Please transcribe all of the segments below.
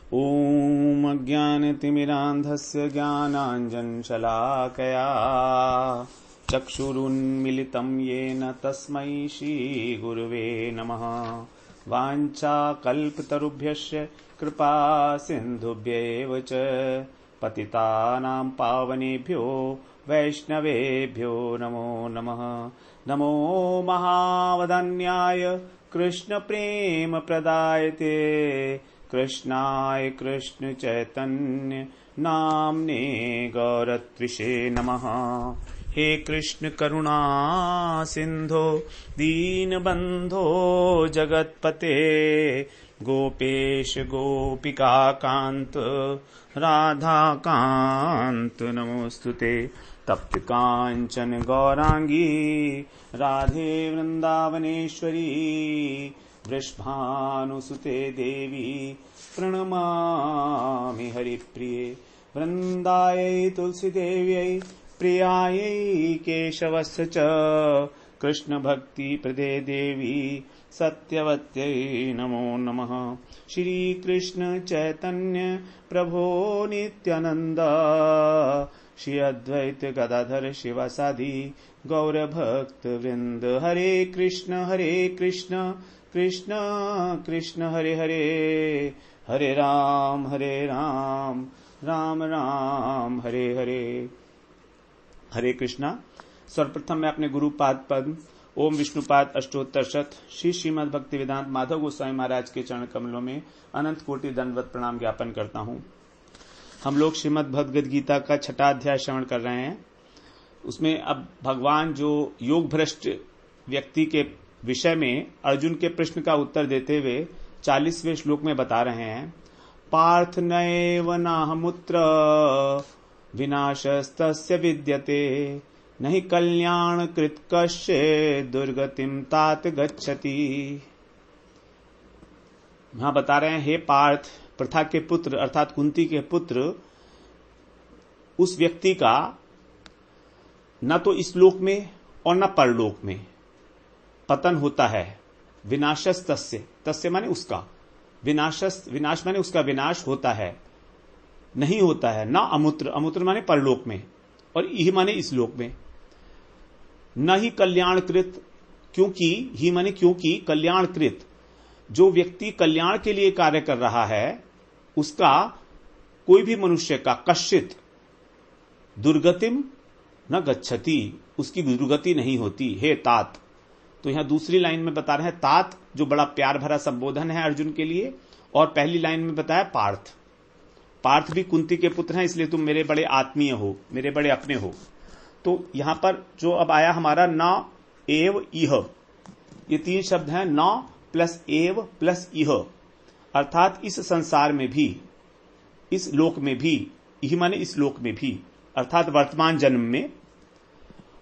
ॐ अज्ञानतिमिरान्धस्य ज्ञानाञ्जनशलाकया चक्षुरुन्मिलितं येन तस्मै श्रीगुरुवे नमः। वाञ्छाकल्पतरुभ्यश्च कृपा सिन्धुभ्यैव च पतितानां पावनेभ्यो वैष्णवेभ्यो नमो नमः। नमो महावदन्याय कृष्णप्रेमप्रदायते कृष्णाय कृष्ण चैतन्य नाम्ने गौरत्विषे नमः। हे कृष्ण करुणा सिंधो दीनबंधो जगत्पते गोपेश गोपिका कांत राधा कांत नमोस्तुते। तप्त कांचन गौरांगी राधे वृंदावनेश्वरी वृषभानुसुते देवी प्रणमामि हरिप्रिये। वृंदायै तुलसीदेव्यै प्रियायै केशवस्य च कृष्ण भक्ति प्रदे देवी सत्यवत्यै नमो नमः। श्री कृष्ण चैतन्य प्रभो नित्यानंद श्री अद्वैत गदाधर शिवासादि गौर भक्त वृंद। हरे कृष्ण कृष्ण कृष्ण हरे हरे, हरे राम राम राम हरे हरे। हरे कृष्णा। सर्वप्रथम मैं अपने गुरुपाद पद्म ओम विष्णुपाद अष्टोत्तर शत श्री श्रीमद् भक्ति वेदांत माधव गोस्वामी महाराज के चरण कमलों में अनंत कोटि दंडवत प्रणाम ज्ञापन करता हूँ। हम लोग श्रीमद् भगवद गीता का 6वां अध्याय श्रवण कर रहे हैं। उसमें अब भगवान जो योग भ्रष्ट व्यक्ति के विषय में अर्जुन के प्रश्न का उत्तर देते हुए 40वें श्लोक में बता रहे हैं। पार्थ नैव नाहमुत्र विनाशस्तस्य विद्यते नहि कल्याण कृत कश्चित् दुर्गतिम तात गच्छति। यहां बता रहे हैं, हे पार्थ, प्रथा के पुत्र अर्थात कुंती के पुत्र, उस व्यक्ति का न तो इस लोक में और न परलोक में पतन होता है। विनाशस तस्य माने उसका, विनाश माने उसका विनाश होता है, नहीं होता है। न अमूत्र माने परलोक में, और ही माने इस लोक में। न ही कल्याणकृत, क्योंकि कल्याणकृत, जो व्यक्ति कल्याण के लिए कार्य कर रहा है उसका, कोई भी मनुष्य का, कश्चित दुर्गतिम न गच्छति, उसकी दुर्गति नहीं होती। हे तात, तो यहां दूसरी लाइन में बता रहे हैं तात, जो बड़ा प्यार भरा संबोधन है अर्जुन के लिए। और पहली लाइन में बताया पार्थ भी कुंती के पुत्र हैं, इसलिए तुम मेरे बड़े आत्मीय हो, मेरे बड़े अपने हो। तो यहां पर जो अब आया हमारा न एव इह, ये 3 शब्द हैं, न प्लस एव प्लस इह, अर्थात इस संसार में भी, इस लोक में भी, इह माने इस लोक में भी, अर्थात वर्तमान जन्म में,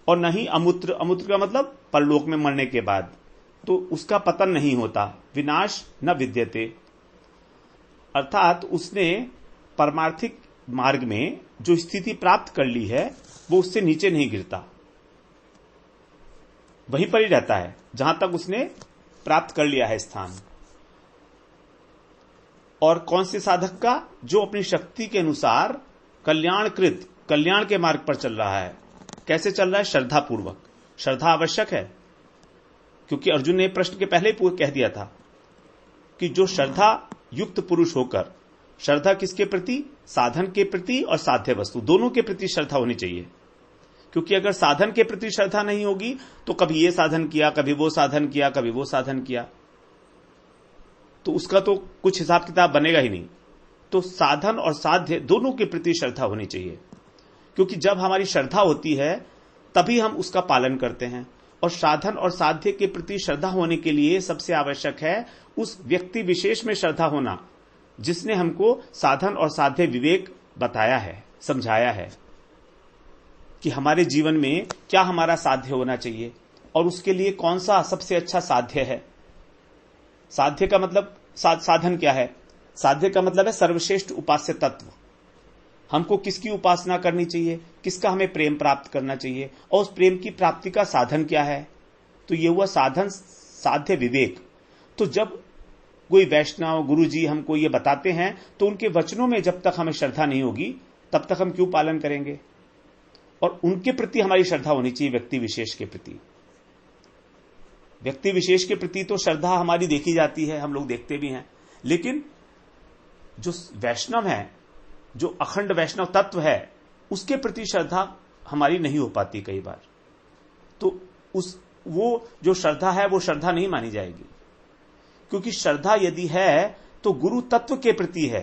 और नहीं अमूत्र का मतलब परलोक में मरने के बाद, तो उसका पतन नहीं होता। विनाश न विद्यते, अर्थात उसने परमार्थिक मार्ग में जो स्थिति प्राप्त कर ली है वो उससे नीचे नहीं गिरता, वहीं पर ही रहता है जहां तक उसने प्राप्त कर लिया है स्थान। और कौन से साधक का? जो अपनी शक्ति के अनुसार कल्याणकृत, कल्याण के मार्ग पर चल रहा है। कैसे चल रहा है? श्रद्धा पूर्वक। श्रद्धा आवश्यक है, क्योंकि अर्जुन ने प्रश्न के पहले ही कह दिया था कि जो श्रद्धा युक्त पुरुष होकर, श्रद्धा किसके प्रति? साधन के प्रति और साध्य वस्तु दोनों के प्रति श्रद्धा होनी चाहिए। क्योंकि अगर साधन के प्रति श्रद्धा नहीं होगी तो कभी ये साधन किया, कभी वो साधन किया, कभी वो साधन किया, तो उसका तो कुछ हिसाब किताब बनेगा ही नहीं। तो साधन और साध्य दोनों के प्रति श्रद्धा होनी चाहिए, क्योंकि जब हमारी श्रद्धा होती है तभी हम उसका पालन करते हैं। और साधन और साध्य के प्रति श्रद्धा होने के लिए सबसे आवश्यक है उस व्यक्ति विशेष में श्रद्धा होना, जिसने हमको साधन और साध्य विवेक बताया है, समझाया है कि हमारे जीवन में क्या हमारा साध्य होना चाहिए और उसके लिए कौन सा सबसे अच्छा साध्य है। साध्य का मतलब, साधन क्या है? साध्य का मतलब है सर्वश्रेष्ठ उपास्य तत्व। हमको किसकी उपासना करनी चाहिए, किसका हमें प्रेम प्राप्त करना चाहिए, और उस प्रेम की प्राप्ति का साधन क्या है। तो ये हुआ साधन साध्य विवेक। तो जब कोई वैष्णव गुरु जी हमको ये बताते हैं, तो उनके वचनों में जब तक हमें श्रद्धा नहीं होगी तब तक हम क्यों पालन करेंगे? और उनके प्रति हमारी श्रद्धा होनी चाहिए, व्यक्ति विशेष के प्रति। व्यक्ति विशेष के प्रति तो श्रद्धा हमारी देखी जाती है, हम लोग देखते भी हैं, लेकिन जो वैष्णव है, जो अखंड वैष्णव तत्व है, उसके प्रति श्रद्धा हमारी नहीं हो पाती कई बार। तो वो जो श्रद्धा है वो श्रद्धा नहीं मानी जाएगी, क्योंकि श्रद्धा यदि है तो गुरु तत्व के प्रति है,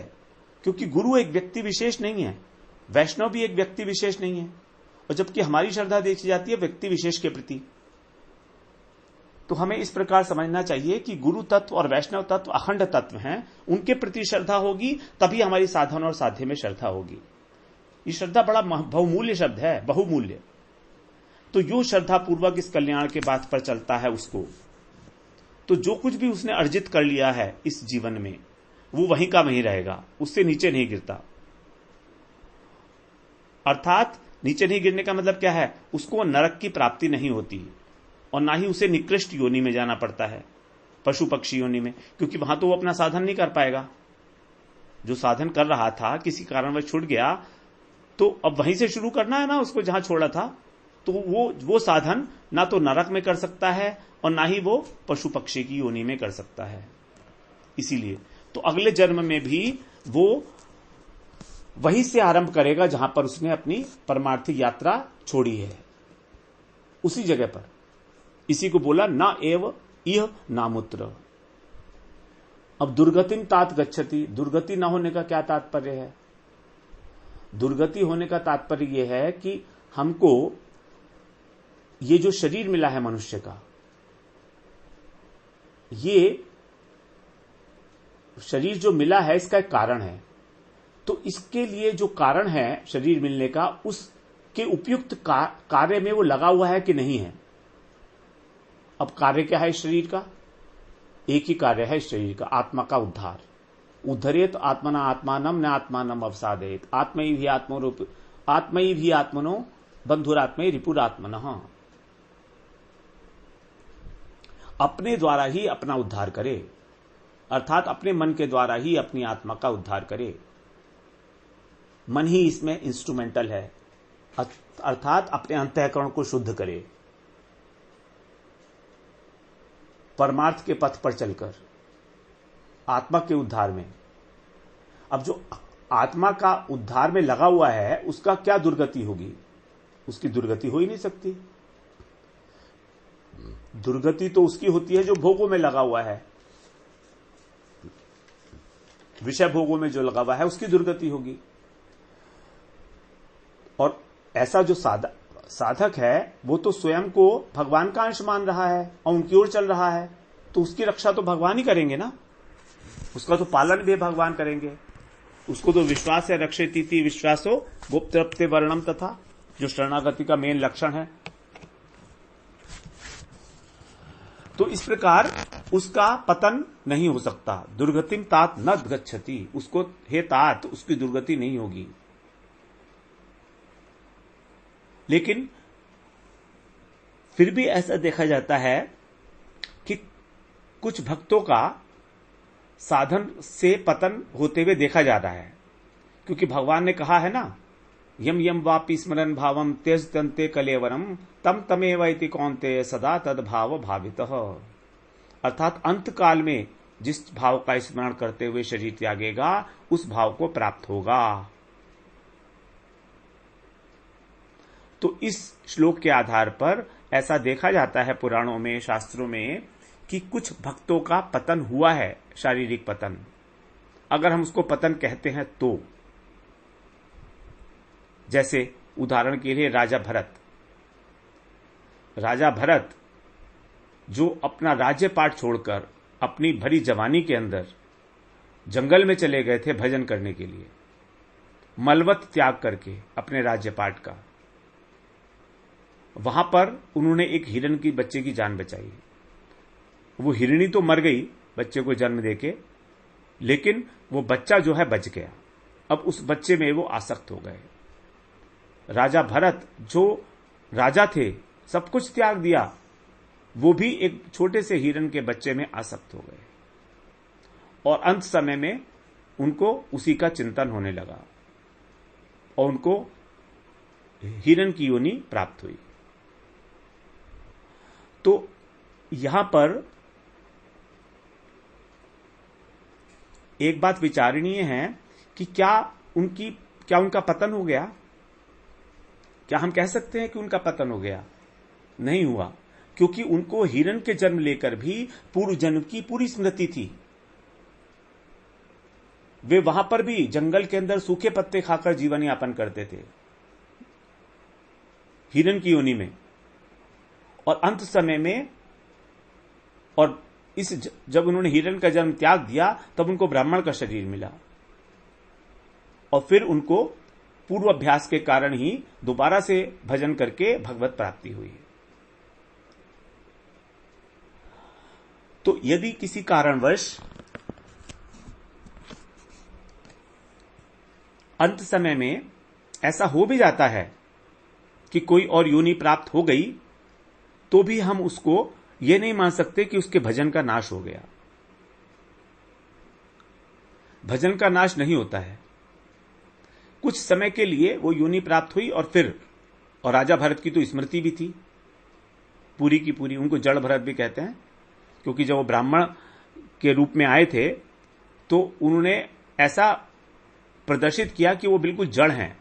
क्योंकि गुरु एक व्यक्ति विशेष नहीं है, वैष्णव भी एक व्यक्ति विशेष नहीं है, और जबकि हमारी श्रद्धा देखी जाती है व्यक्ति विशेष के प्रति। तो हमें इस प्रकार समझना चाहिए कि गुरु तत्व और वैष्णव तत्व अखंड तत्व हैं, उनके प्रति श्रद्धा होगी तभी हमारी साधन और साध्य में श्रद्धा होगी। ये श्रद्धा बड़ा बहुमूल्य शब्द है, बहुमूल्य। तो जो श्रद्धा पूर्वक इस कल्याण के बात पर चलता है उसको, तो जो कुछ भी उसने अर्जित कर लिया है इस जीवन में वो वहीं का वहीं रहेगा, उससे नीचे नहीं गिरता। अर्थात नीचे नहीं गिरने का मतलब क्या है? उसको नरक की प्राप्ति नहीं होती और ना ही उसे निकृष्ट योनि में जाना पड़ता है, पशु पक्षी योनि में, क्योंकि वहां तो वो अपना साधन नहीं कर पाएगा। जो साधन कर रहा था किसी कारणवश छूट गया, तो अब वहीं से शुरू करना है ना उसको, जहां छोड़ा था। तो वो साधन ना तो नरक में कर सकता है और ना ही वो पशु पक्षी की योनि में कर सकता है। इसीलिए तो अगले जन्म में भी वो वहीं से आरंभ करेगा जहां पर उसने अपनी परमार्थिक यात्रा छोड़ी है, उसी जगह पर। इसी को बोला न एव इह नामुत्र। अब दुर्गतिम तात गच्छति, दुर्गति न होने का क्या तात्पर्य है? दुर्गति होने का तात्पर्य यह है कि हमको ये जो शरीर मिला है मनुष्य का, ये शरीर जो मिला है इसका एक कारण है। तो इसके लिए जो कारण है शरीर मिलने का, उसके उपयुक्त कार्य में वो लगा हुआ है कि नहीं है। अब कार्य क्या है इस शरीर का? एक ही कार्य है इस शरीर का, आत्मा का उद्धार। उद्धरेत आत्मना आत्मानम न आत्मानम अवसादेत, आत्मैव ही आत्मरूप, आत्मैव ही आत्मनो बंधुरात्मै रिपुरात्मनः। अपने द्वारा ही अपना उद्धार करे, अर्थात अपने मन के द्वारा ही अपनी आत्मा का उद्धार करे। मन ही इसमें इंस्ट्रूमेंटल है, अर्थात अपने अंतःकरण को शुद्ध करे, परमार्थ के पथ पर चलकर आत्मा के उद्धार में। अब जो आत्मा का उद्धार में लगा हुआ है उसका क्या दुर्गति होगी? उसकी दुर्गति हो ही नहीं सकती। दुर्गति तो उसकी होती है जो भोगों में लगा हुआ है, विषय भोगों में जो लगा हुआ है उसकी दुर्गति होगी। और ऐसा जो साधक है वो तो स्वयं को भगवान का अंश मान रहा है और उनकी ओर चल रहा है, तो उसकी रक्षा तो भगवान ही करेंगे ना, उसका तो पालन भी भगवान करेंगे। उसको तो विश्वास है, रक्षेतीति विश्वासो गुप्तरप्ते वर्णम तथा, जो शरणागति का मेन लक्षण है। तो इस प्रकार उसका पतन नहीं हो सकता। दुर्गतिम तात न गच्छति, उसको हे तात उसकी दुर्गति नहीं होगी। लेकिन फिर भी ऐसा देखा जाता है कि कुछ भक्तों का साधन से पतन होते हुए देखा जा रहा है, क्योंकि भगवान ने कहा है ना, यम यम वापि स्मरन भावम त्यज तंते कलेवरम तम तमेव इति कौन्तेय सदा तद भाव भावितः। अर्थात अंत काल में जिस भाव का स्मरण करते हुए शरीर त्यागेगा उस भाव को प्राप्त होगा। तो इस श्लोक के आधार पर ऐसा देखा जाता है पुराणों में, शास्त्रों में, कि कुछ भक्तों का पतन हुआ है, शारीरिक पतन। अगर हम उसको पतन कहते हैं तो, जैसे उदाहरण के लिए राजा भरत जो अपना राज्यपाट छोड़कर अपनी भरी जवानी के अंदर जंगल में चले गए थे भजन करने के लिए, मलवत त्याग करके अपने राज्यपाट का, वहां पर उन्होंने एक हिरण की बच्चे की जान बचाई। वो हिरणी तो मर गई बच्चे को जन्म देके, लेकिन वो बच्चा जो है बच गया। अब उस बच्चे में वो आसक्त हो गए। राजा भरत जो राजा थे, सब कुछ त्याग दिया, वो भी एक छोटे से हिरण के बच्चे में आसक्त हो गए। और अंत समय में उनको उसी का चिंतन होने लगा और उनको हिरण की योनि प्राप्त हुई। तो यहां पर एक बात विचारणीय है कि क्या उनका पतन हो गया? क्या हम कह सकते हैं कि उनका पतन हो गया? नहीं हुआ, क्योंकि उनको हिरण के जन्म लेकर भी पूर्व जन्म की पूरी स्मृति थी। वे वहां पर भी जंगल के अंदर सूखे पत्ते खाकर जीवन यापन करते थे, हिरण की योनि में। और अंत समय में, और जब उन्होंने हिरण का जन्म त्याग दिया तब उनको ब्राह्मण का शरीर मिला और फिर उनको पूर्व अभ्यास के कारण ही दोबारा से भजन करके भगवत प्राप्ति हुई। तो यदि किसी कारणवश अंत समय में ऐसा हो भी जाता है कि कोई और योनि प्राप्त हो गई, तो भी हम उसको ये नहीं मान सकते कि उसके भजन का नाश हो गया। भजन का नाश नहीं होता है। कुछ समय के लिए वो योनि प्राप्त हुई और राजा भरत की तो स्मृति भी थी पूरी की पूरी। उनको जड़ भरत भी कहते हैं, क्योंकि जब वो ब्राह्मण के रूप में आए थे तो उन्होंने ऐसा प्रदर्शित किया कि वो बिल्कुल जड़ हैं,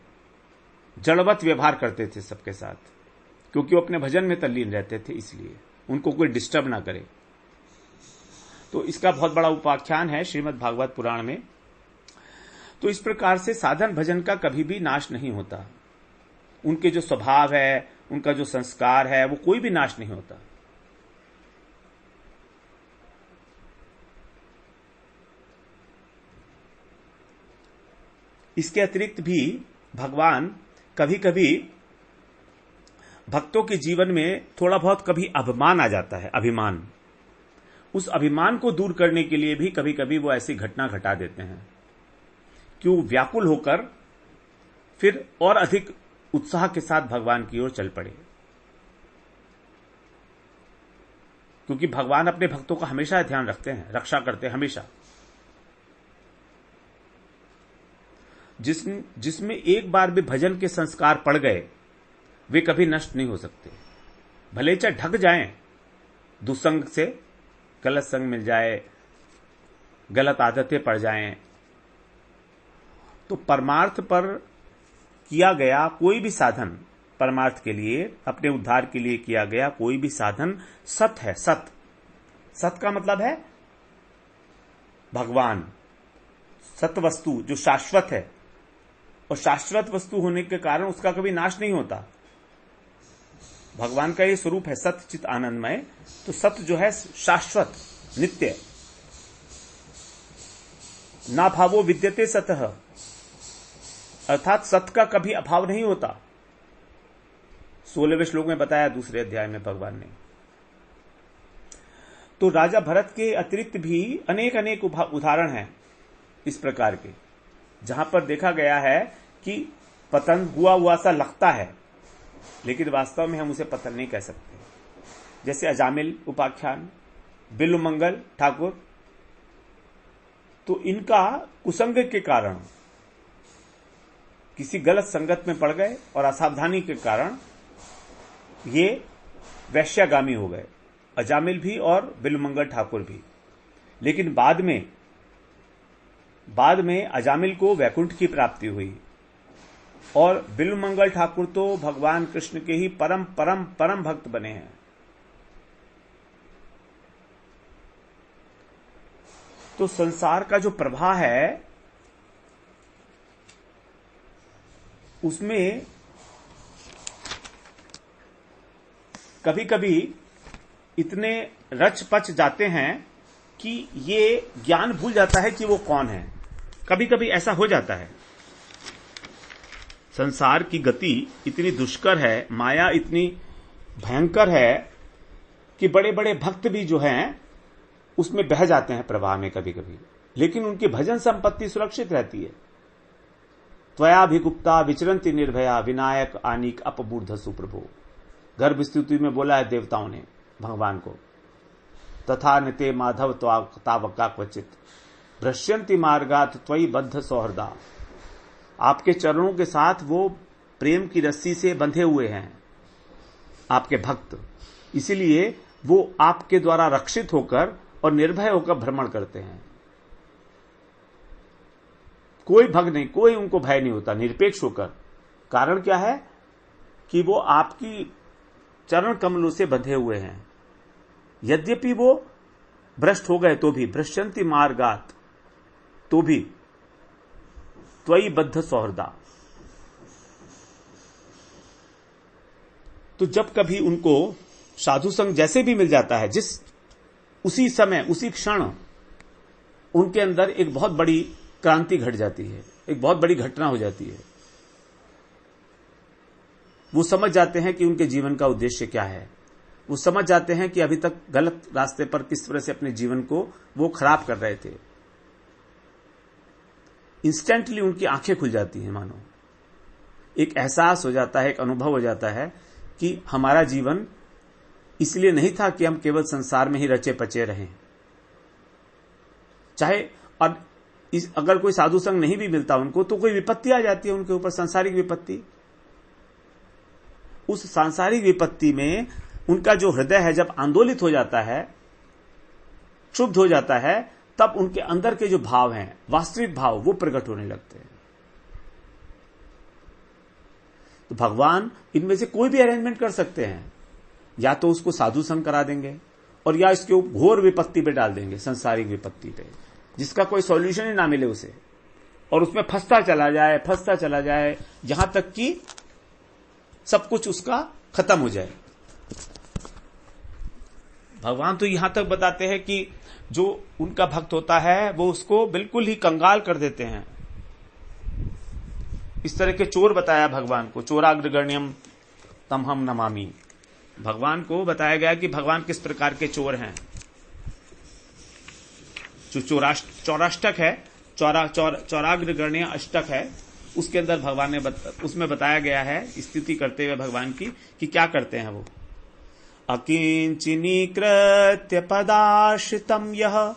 जड़वत व्यवहार करते थे सबके साथ, क्योंकि वो अपने भजन में तल्लीन रहते थे, इसलिए उनको कोई डिस्टर्ब ना करे। तो इसका बहुत बड़ा उपाख्यान है श्रीमद् भागवत पुराण में। तो इस प्रकार से साधन भजन का कभी भी नाश नहीं होता। उनके जो स्वभाव है, उनका जो संस्कार है, वो कोई भी नाश नहीं होता। इसके अतिरिक्त भी भगवान कभी कभी भक्तों के जीवन में थोड़ा बहुत कभी अभिमान आ जाता है, अभिमान। उस अभिमान को दूर करने के लिए भी कभी कभी वो ऐसी घटना घटा देते हैं कि वो व्याकुल होकर फिर और अधिक उत्साह के साथ भगवान की ओर चल पड़े। क्योंकि भगवान अपने भक्तों का हमेशा ध्यान रखते हैं, रक्षा करते हैं हमेशा। जिसमें एक बार भी भजन के संस्कार पड़ गए, वे कभी नष्ट नहीं हो सकते। भले चाहे ढक जाएं दुसंग से, गलत संग मिल जाए, गलत आदतें पड़ जाएं, तो परमार्थ पर किया गया कोई भी साधन, परमार्थ के लिए, अपने उद्धार के लिए किया गया कोई भी साधन सत है। सत का मतलब है भगवान, सत वस्तु जो शाश्वत है, और शाश्वत वस्तु होने के कारण उसका कभी नाश नहीं होता। भगवान का ये स्वरूप है सत चित आनंदमय। तो सत जो है शाश्वत, नित्य। ना भावो विद्यते सतः, अर्थात सत का कभी अभाव नहीं होता। 16वें श्लोक में बताया दूसरे अध्याय में भगवान ने। तो राजा भरत के अतिरिक्त भी अनेक उदाहरण हैं इस प्रकार के, जहां पर देखा गया है कि पतन हुआ सा लगता है, लेकिन वास्तव में हम उसे पतन नहीं कह सकते। जैसे अजामिल उपाख्यान, बिल्वमंगल ठाकुर, तो इनका कुसंग के कारण, किसी गलत संगत में पड़ गए और असावधानी के कारण ये वैश्यागामी हो गए, अजामिल भी और बिल्वमंगल ठाकुर भी। लेकिन बाद में अजामिल को वैकुंठ की प्राप्ति हुई और बिल्वमंगल ठाकुर तो भगवान कृष्ण के ही परम परम परम भक्त बने हैं। तो संसार का जो प्रवाह है उसमें कभी कभी इतने रच पच जाते हैं कि ये ज्ञान भूल जाता है कि वो कौन है। कभी कभी ऐसा हो जाता है। संसार की गति इतनी दुष्कर है, माया इतनी भयंकर है कि बड़े बड़े भक्त भी जो हैं उसमें बह जाते हैं प्रवाह में कभी कभी, लेकिन उनकी भजन संपत्ति सुरक्षित रहती है। त्वयाभिगुप्ता विचरंती निर्भया विनायक आनीक अपमूर्धसु प्रभो। गर्भ स्तुति में बोला है देवताओं ने भगवान को, तथा निते माधव तावका क्वचित। भ्रश्यन्ति मार्गात् त्वयि बद्ध सौहृदा। आपके चरणों के साथ वो प्रेम की रस्सी से बंधे हुए हैं आपके भक्त, इसीलिए वो आपके द्वारा रक्षित होकर और निर्भय होकर भ्रमण करते हैं। कोई भग नहीं, कोई उनको भय नहीं होता, निरपेक्ष होकर। कारण क्या है कि वो आपकी चरण कमलों से बंधे हुए हैं। यद्यपि वो भ्रष्ट हो गए तो भी, भ्रश्यन्ति मार्गात्, तो भी त्वयि बद्ध सौहृदा। तो जब कभी उनको साधु संग जैसे भी मिल जाता है, उसी समय उसी क्षण उनके अंदर एक बहुत बड़ी क्रांति घट जाती है, एक बहुत बड़ी घटना हो जाती है। वो समझ जाते हैं कि उनके जीवन का उद्देश्य क्या है। वो समझ जाते हैं कि अभी तक गलत रास्ते पर किस तरह से अपने जीवन को वो खराब कर रहे थे। इंस्टेंटली उनकी आंखें खुल जाती हैं, मानो एक एहसास हो जाता है, एक अनुभव हो जाता है कि हमारा जीवन इसलिए नहीं था कि हम केवल संसार में ही रचे पचे रहें। चाहे और अगर कोई साधु संग नहीं भी मिलता उनको, तो कोई विपत्ति आ जाती है उनके ऊपर, सांसारिक विपत्ति। उस सांसारिक विपत्ति में उनका जो हृदय है जब आंदोलित हो जाता है, क्षुब्ध हो जाता है, तब उनके अंदर के जो भाव हैं, वास्तविक भाव, वो प्रकट होने लगते हैं। तो भगवान इनमें से कोई भी अरेंजमेंट कर सकते हैं। या तो उसको साधु संग करा देंगे और या इसके घोर विपत्ति पे डाल देंगे, संसारिक विपत्ति पे, जिसका कोई सॉल्यूशन ही ना मिले उसे, और उसमें फंसता चला जाए जहां तक कि सब कुछ उसका खत्म हो जाए। भगवान तो यहां तक बताते हैं कि जो उनका भक्त होता है वो उसको बिल्कुल ही कंगाल कर देते हैं। इस तरह के चोर बताया भगवान को, चोराग्रगण्यम तम हम नमामि। भगवान को बताया गया कि भगवान किस प्रकार के चोर हैं। जो चौराष्टक है, चौराग्रगण्य अष्टक है, उसके अंदर भगवान ने उसमें बताया गया है स्तुति करते हुए भगवान की कि क्या करते हैं वो। अकिंचिनीकृत्य पदाश्रितम् यः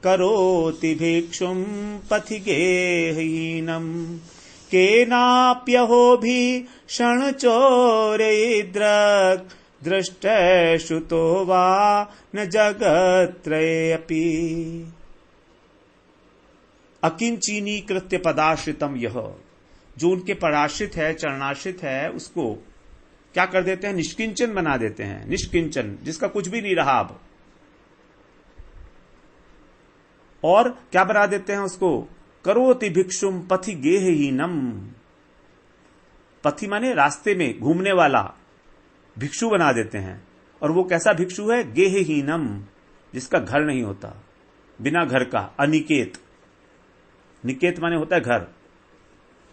करोति भिक्षुं पथि गेहहीनम् केनाप्यहोभीषणचोरैर्दृक् दृष्टश्रुतो वा न जगत्त्रयेऽपि। अकिंचिनीकृत्य पदाश्रितम् यः, जो उनके पराश्रित है, चरणाश्रित है, उसको क्या कर देते हैं? निष्किंचन बना देते हैं। निष्किंचन, जिसका कुछ भी नहीं रहा अब। और क्या बना देते हैं उसको? करोति भिक्षुम पथि गेहहीनम। पथि माने रास्ते में घूमने वाला भिक्षु बना देते हैं। और वो कैसा भिक्षु है? गेहहीनम, जिसका घर नहीं होता, बिना घर का, अनिकेत। निकेत माने होता है घर।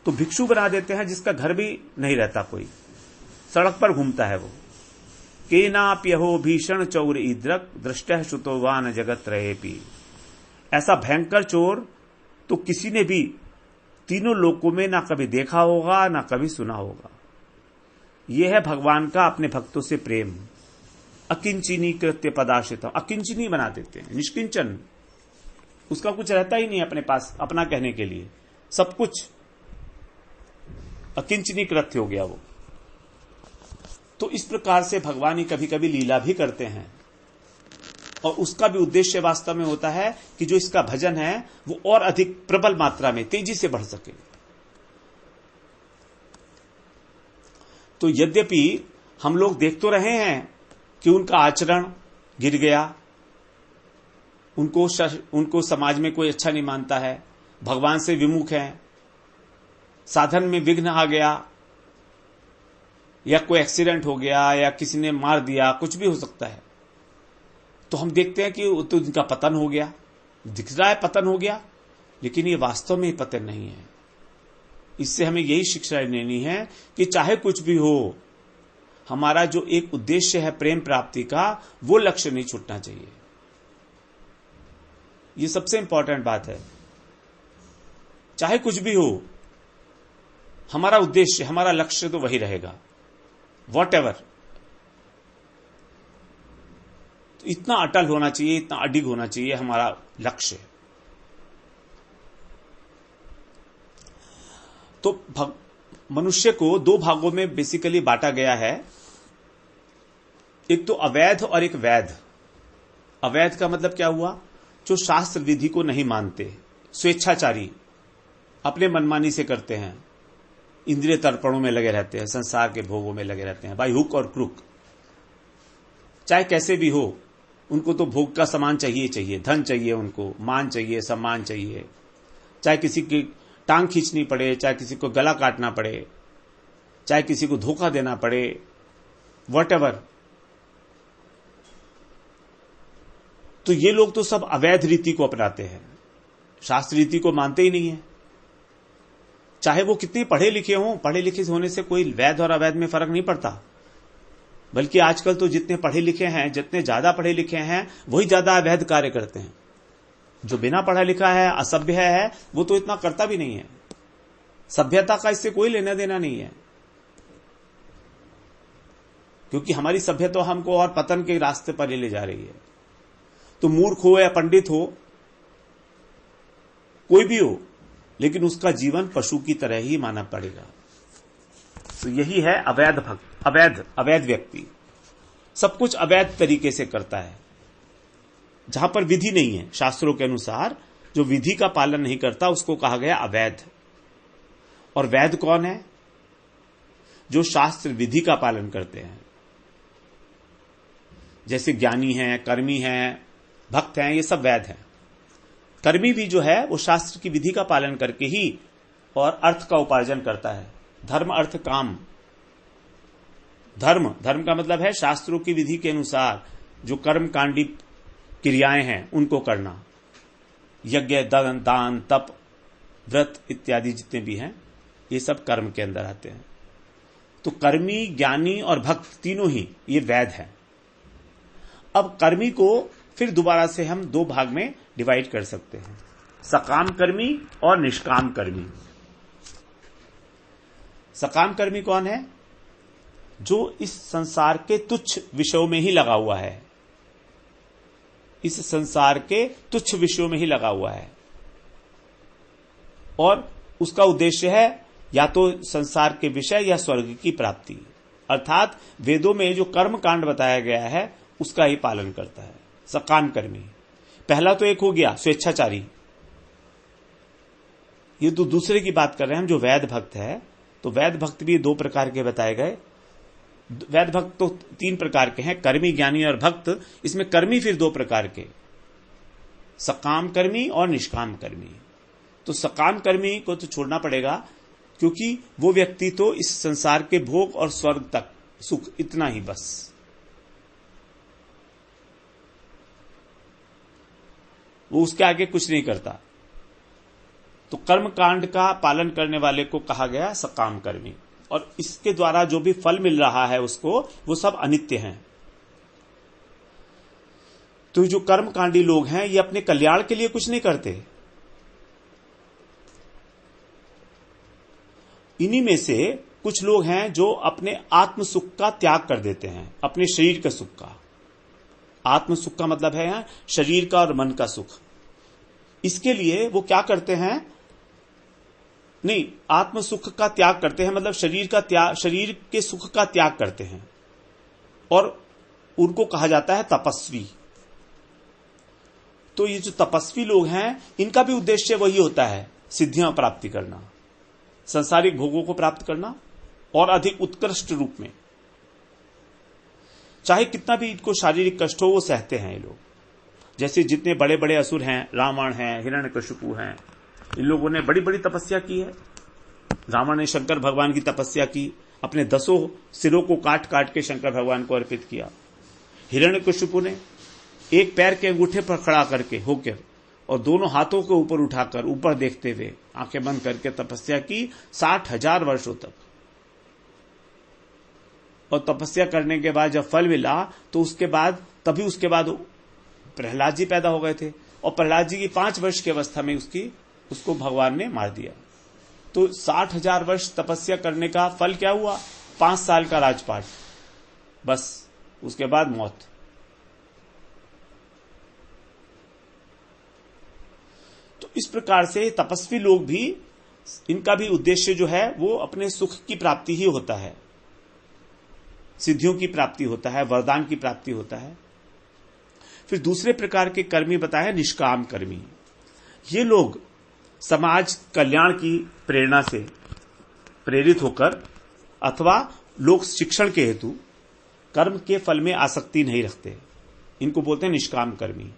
तो भिक्षु बना देते हैं जिसका घर भी नहीं रहता, कोई सड़क पर घूमता है वो। केनाप्यहो भीषण चौर इद्रक दृष्टः श्रुतो वा न जगत रहेपि। ऐसा भयंकर चोर तो किसी ने भी तीनों लोकों में ना कभी देखा होगा ना कभी सुना होगा। यह है भगवान का अपने भक्तों से प्रेम। अकिंचिनी कृत्य पदाश्रित, अकिंचनी बना देते हैं, निष्किंचन, उसका कुछ रहता ही नहीं अपने पास अपना कहने के लिए, सब कुछ अकिंचनी कृत्य हो गया वो। तो इस प्रकार से भगवान ही कभी कभी लीला भी करते हैं, और उसका भी उद्देश्य वास्तव में होता है कि जो इसका भजन है वो और अधिक प्रबल मात्रा में तेजी से बढ़ सके। तो यद्यपि हम लोग देख तो रहे हैं कि उनका आचरण गिर गया, उनको समाज में कोई अच्छा नहीं मानता है, भगवान से विमुख है, साधन में विघ्न आ गया, या कोई एक्सीडेंट हो गया, या किसी ने मार दिया, कुछ भी हो सकता है। तो हम देखते हैं कि तो इनका पतन हो गया, दिख रहा है पतन हो गया, लेकिन ये वास्तव में पतन नहीं है। इससे हमें यही शिक्षा लेनी है कि चाहे कुछ भी हो, हमारा जो एक उद्देश्य है प्रेम प्राप्ति का, वो लक्ष्य नहीं छूटना चाहिए। ये सबसे इंपॉर्टेंट बात है। चाहे कुछ भी हो, हमारा उद्देश्य, हमारा लक्ष्य तो वही रहेगा, वॉट एवर। तो इतना अटल होना चाहिए, इतना अडिग होना चाहिए हमारा लक्ष्य। तो मनुष्य को दो भागों में बेसिकली बांटा गया है, एक तो अवैध और एक वैध। अवैध का मतलब क्या हुआ? जो शास्त्र विधि को नहीं मानते, स्वेच्छाचारी, अपने मनमानी से करते हैं, इंद्रिय तर्पणों में लगे रहते हैं, संसार के भोगों में लगे रहते हैं, बाई हुक और क्रुक। चाहे कैसे भी हो, उनको तो भोग का सामान चाहिए, धन चाहिए, उनको मान चाहिए, सम्मान चाहिए, चाहे किसी की टांग खींचनी पड़े, चाहे किसी को गला काटना पड़े, चाहे किसी को धोखा देना पड़े, व्हाटएवर। तो ये लोग तो सब अवैध रीति को अपनाते हैं, शास्त्र रीति को मानते ही नहीं है। चाहे वो कितने पढ़े लिखे हों, पढ़े लिखे होने से कोई वैध और अवैध में फर्क नहीं पड़ता, बल्कि आजकल तो जितने पढ़े लिखे हैं, जितने ज्यादा पढ़े लिखे हैं, वही ज्यादा अवैध कार्य करते हैं। जो बिना पढ़ा लिखा है, असभ्य है, वो तो इतना करता भी नहीं है। सभ्यता का इससे कोई लेना देना नहीं है, क्योंकि हमारी सभ्यता हमको और पतन के रास्ते पर ले जा रही है। तो मूर्ख हो या पंडित हो, कोई भी हो, लेकिन उसका जीवन पशु की तरह ही माना पड़ेगा। तो यही है अवैध भक्त। अवैध व्यक्ति सब कुछ अवैध तरीके से करता है, जहां पर विधि नहीं है। शास्त्रों के अनुसार जो विधि का पालन नहीं करता, उसको कहा गया अवैध। और वैध कौन है? जो शास्त्र विधि का पालन करते हैं, जैसे ज्ञानी हैं, कर्मी हैं, भक्त हैं, ये सब वैध हैं। कर्मी भी जो है वो शास्त्र की विधि का पालन करके ही और अर्थ का उपार्जन करता है। धर्म, अर्थ, काम। धर्म का मतलब है शास्त्रों की विधि के अनुसार जो कर्मकांडी क्रियाएं हैं उनको करना। यज्ञ, दान, तप, व्रत इत्यादि जितने भी हैं, ये सब कर्म के अंदर आते हैं। तो कर्मी, ज्ञानी और भक्त तीनों ही ये वैध हैं। अब कर्मी को फिर दोबारा से हम दो भाग में डिवाइड कर सकते हैं, सकाम कर्मी और निष्काम कर्मी। सकाम कर्मी कौन है? जो इस संसार के तुच्छ विषयों में ही लगा हुआ है, इस संसार के तुच्छ विषयों में ही लगा हुआ है, और उसका उद्देश्य है या तो संसार के विषय या स्वर्ग की प्राप्ति। अर्थात वेदों में जो कर्म कांड बताया गया है उसका ही पालन करता है सकाम कर्मी। पहला तो एक हो गया स्वेच्छाचारी, ये तो दूसरे की बात कर रहे हैं हम, जो वैध भक्त है। तो वैध भक्त भी दो प्रकार के बताए गए। वैध भक्त तो तीन प्रकार के हैं, कर्मी, ज्ञानी और भक्त। इसमें कर्मी फिर दो प्रकार के, सकाम कर्मी और निष्काम कर्मी। तो सकाम कर्मी को तो छोड़ना पड़ेगा, क्योंकि वो व्यक्ति तो इस संसार के भोग और स्वर्ग तक सुख, इतना ही बस। वो उसके आगे कुछ नहीं करता। तो कर्म कांड का पालन करने वाले को कहा गया सकाम कर्मी, और इसके द्वारा जो भी फल मिल रहा है उसको, वो सब अनित्य हैं। तो जो कर्मकांडी लोग हैं ये अपने कल्याण के लिए कुछ नहीं करते। इन्हीं में से कुछ लोग हैं जो अपने आत्म सुख का त्याग कर देते हैं, अपने शरीर के सुख का। आत्म सुख का मतलब है शरीर का और मन का सुख। इसके लिए वो क्या करते हैं? नहीं, आत्म सुख का त्याग करते हैं, मतलब शरीर का त्याग, शरीर के सुख का त्याग करते हैं, और उनको कहा जाता है तपस्वी। तो ये जो तपस्वी लोग हैं, इनका भी उद्देश्य वही होता है, सिद्धियां प्राप्ति करना, सांसारिक भोगों को प्राप्त करना, और अधिक उत्कृष्ट रूप में। चाहे कितना भी इनको शारीरिक कष्ट हो, वो सहते हैं ये लोग। जैसे जितने बड़े बड़े असुर हैं, रावण है, हिरण्यकशिपु हैं, इन लोगों ने बड़ी बड़ी तपस्या की है। रावण ने शंकर भगवान की तपस्या की, अपने 10 सिरों को काट काट के शंकर भगवान को अर्पित किया। हिरण्यकशिपु ने एक पैर के अंगूठे पर खड़ा करके होकर और दोनों हाथों के ऊपर उठाकर ऊपर देखते हुए आंखें बंद करके तपस्या की 60,000 वर्षों तक। और तपस्या करने के बाद जब फल मिला तो उसके बाद प्रहलाद जी पैदा हो गए थे, और प्रहलाद जी की 5 वर्ष की अवस्था में उसको भगवान ने मार दिया। तो 60,000 वर्ष तपस्या करने का फल क्या हुआ? 5 साल का राजपाट, बस उसके बाद मौत। तो इस प्रकार से तपस्वी लोग भी इनका भी उद्देश्य जो है वो अपने सुख की प्राप्ति ही होता है, सिद्धियों की प्राप्ति होता है, वरदान की प्राप्ति होता है। फिर दूसरे प्रकार के कर्मी बताया निष्काम कर्मी। ये लोग समाज कल्याण की प्रेरणा से प्रेरित होकर अथवा लोक शिक्षण के हेतु कर्म के फल में आसक्ति नहीं रखते, इनको बोलते हैं निष्काम कर्मी।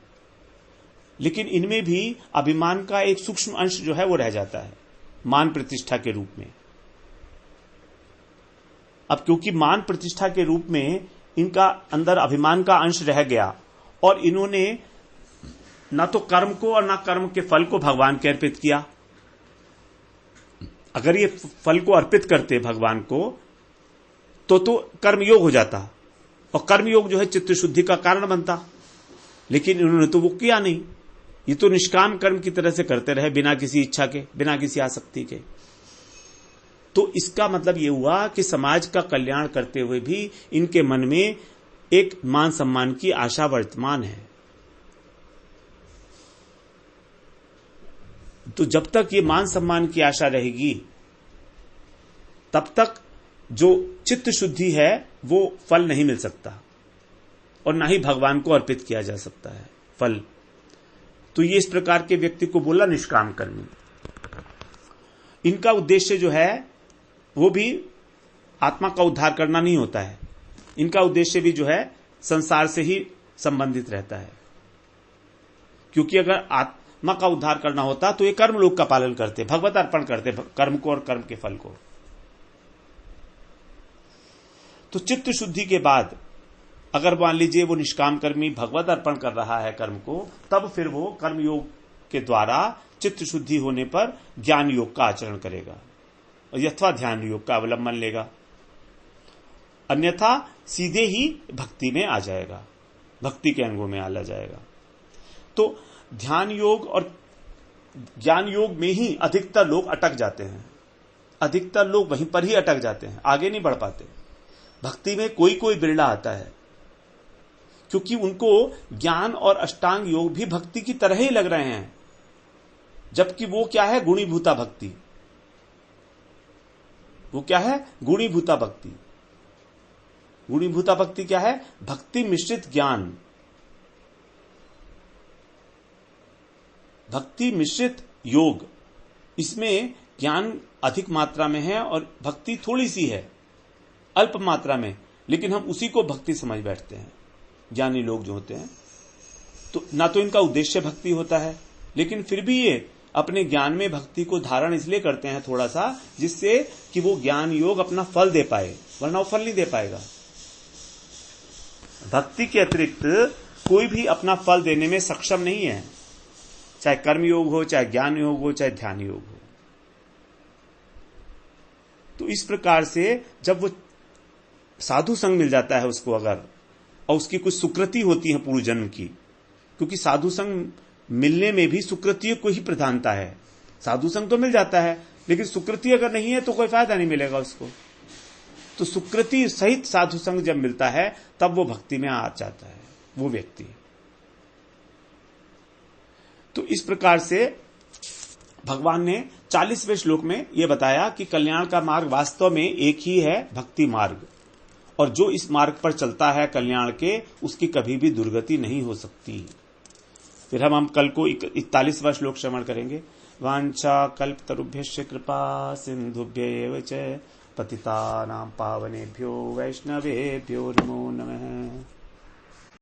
लेकिन इनमें भी अभिमान का एक सूक्ष्म अंश जो है वो रह जाता है, मान प्रतिष्ठा के रूप में। अब क्योंकि मान प्रतिष्ठा के रूप में इनका अंदर अभिमान का अंश रह गया और इन्होंने न तो कर्म को और न कर्म के फल को भगवान के अर्पित किया। अगर ये फल को अर्पित करते भगवान को तो कर्मयोग हो जाता और कर्मयोग जो है चित्त शुद्धि का कारण बनता, लेकिन इन्होंने तो वो किया नहीं। ये तो निष्काम कर्म की तरह से करते रहे, बिना किसी इच्छा के, बिना किसी आसक्ति के। तो इसका मतलब ये हुआ कि समाज का कल्याण करते हुए भी इनके मन में एक मान सम्मान की आशा वर्तमान है। तो जब तक ये मान सम्मान की आशा रहेगी तब तक जो चित्त शुद्धि है वो फल नहीं मिल सकता और ना ही भगवान को अर्पित किया जा सकता है फल। तो ये इस प्रकार के व्यक्ति को बोला निष्काम कर्मी। इनका उद्देश्य जो है वो भी आत्मा का उद्धार करना नहीं होता है, इनका उद्देश्य भी जो है संसार से ही संबंधित रहता है। क्योंकि अगर आत्मा का उद्धार करना होता तो ये कर्म लोक का पालन करते, भगवत अर्पण करते कर्म को और कर्म के फल को। तो चित्त शुद्धि के बाद अगर मान लीजिए वो निष्काम कर्मी भगवत अर्पण कर रहा है कर्म को, तब फिर वो कर्मयोग के द्वारा चित्त शुद्धि होने पर ज्ञान योग का आचरण करेगा अथवा ध्यान योग का अवलंबन लेगा, अन्यथा सीधे ही भक्ति में आ जाएगा, भक्ति के अंगों में आ जाएगा। तो ध्यान योग और ज्ञान योग में ही अधिकतर लोग अटक जाते हैं, अधिकतर लोग वहीं पर ही अटक जाते हैं, आगे नहीं बढ़ पाते। भक्ति में कोई कोई बिरला आता है क्योंकि उनको ज्ञान और अष्टांग योग भी भक्ति की तरह ही लग रहे हैं, जबकि वो क्या है, गुणीभूता भक्ति। वो क्या है, गुणीभूता भक्ति। गुणीभूता भक्ति क्या है, भक्ति मिश्रित ज्ञान, भक्ति मिश्रित योग। इसमें ज्ञान अधिक मात्रा में है और भक्ति थोड़ी सी है, अल्प मात्रा में, लेकिन हम उसी को भक्ति समझ बैठते हैं। ज्ञानी लोग जो होते हैं तो ना तो इनका उद्देश्य भक्ति होता है, लेकिन फिर भी ये अपने ज्ञान में भक्ति को धारण इसलिए करते हैं थोड़ा सा, जिससे कि वो ज्ञान योग अपना फल दे पाए, वरना वो फल नहीं दे पाएगा। भक्ति के अतिरिक्त कोई भी अपना फल देने में सक्षम नहीं है, चाहे कर्म योग हो, चाहे ज्ञान योग हो, चाहे ध्यान योग हो। तो इस प्रकार से जब वो साधु संग मिल जाता है उसको अगर, और उसकी कुछ सुकृति होती है पूर्व जन्म की, क्योंकि साधु संग मिलने में भी सुकृति को ही प्रधानता है। साधु संग तो मिल जाता है, लेकिन सुकृति अगर नहीं है तो कोई फायदा नहीं मिलेगा उसको। तो सुकृति सहित साधु संग जब मिलता है तब वो भक्ति में आ जाता है वो व्यक्ति। तो इस प्रकार से भगवान ने 40वें श्लोक में यह बताया कि कल्याण का मार्ग वास्तव में एक ही है, भक्ति मार्ग, और जो इस मार्ग पर चलता है कल्याण के, उसकी कभी भी दुर्गति नहीं हो सकती। फिर हम कल को 41वां श्लोक श्रवण करेंगे। वांछा कल्पतरुभ्यश्च कृपा सिंधुभ्यैव च पतितानां पावनेभ्यो वैष्णवेभ्यो नमो नमः।